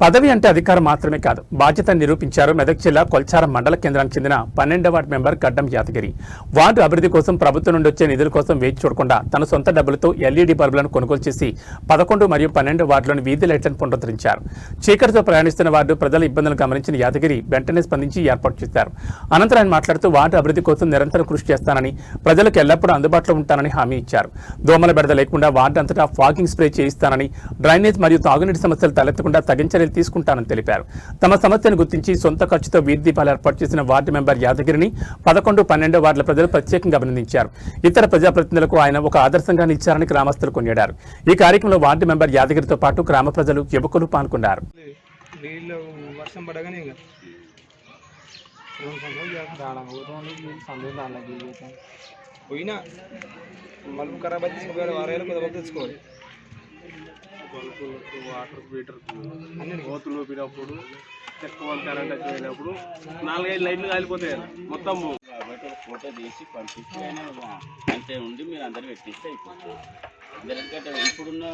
పదవి అంటే అధికారం మాత్రమే కాదు, బాధ్యత నిరూపించారు మెదక్ జిల్లా కొల్చారం మండల కేంద్రానికి చెందిన 12వ వార్డు మెంబర్ గడ్డం యాదగిరి. వార్డు అభివృద్ధి కోసం ప్రభుత్వం నుండి వచ్చే నిధుల కోసం వేచి చూడకుండా తన సొంత డబ్బులతో ఎల్ఈడీ బల్బులను కొనుగోలు చేసి 11 మరియు 12 వార్డులోని వీధి లైట్లను పునరుద్ధరించారు. చీకటితో ప్రయాణిస్తున్న వార్డు ప్రజల ఇబ్బందులను గమనించిన యాదగిరి వెంటనే స్పందించి ఏర్పాటు చేశారు. అనంతరం ఆయన మాట్లాడుతూ వార్డు అభివృద్ధి కోసం నిరంతరం కృషి చేస్తానని, ప్రజలకు ఎల్లప్పుడూ అందుబాటులో ఉంటానని హామీ ఇచ్చారు. దోమల బెడద లేకుండా వార్డు అంతటా ఫాగింగ్ స్ప్రే చేయిస్తానని, డ్రైనేజ్ మరియు తాగునీటి సమస్యలు తలెత్తకుండా తగిన చర్యలు తీసుకుంటానని తెలిపారు. తమ సమస్యను గుర్తించి సొంత ఖర్చుతో వీధి దీపాలు ఏర్పాటు చేసిన వార్డు మెంబర్ యాదగిరిని 11, 12 వార్డుల ప్రజలు ప్రత్యేకంగా అభినందించారు. ఇతర ప్రజాప్రతినిధులకు ఆయన ఒక ఆదర్శంగా నిలిచారని గ్రామస్తులు కొనియాడారు. ఈ కార్యక్రమంలో వార్డు మెంబర్ యాదగిరితో పాటు గ్రామ ప్రజలు, యువకులు పాల్గొన్నారు. వాటర్ మీటర్ కోతులు ఊపినప్పుడు ఎక్కువ కరెంట్ వచ్చినప్పుడు 4-5 లైట్లు కాలిపోతాయి మొత్తం. కాబట్టి ఒక ఫోటో తీసి పంపిస్తే అంతే ఉండి మీరు అందరు పెట్టిస్తే అయిపోతుంది. ఎందుకంటే ఇప్పుడున్న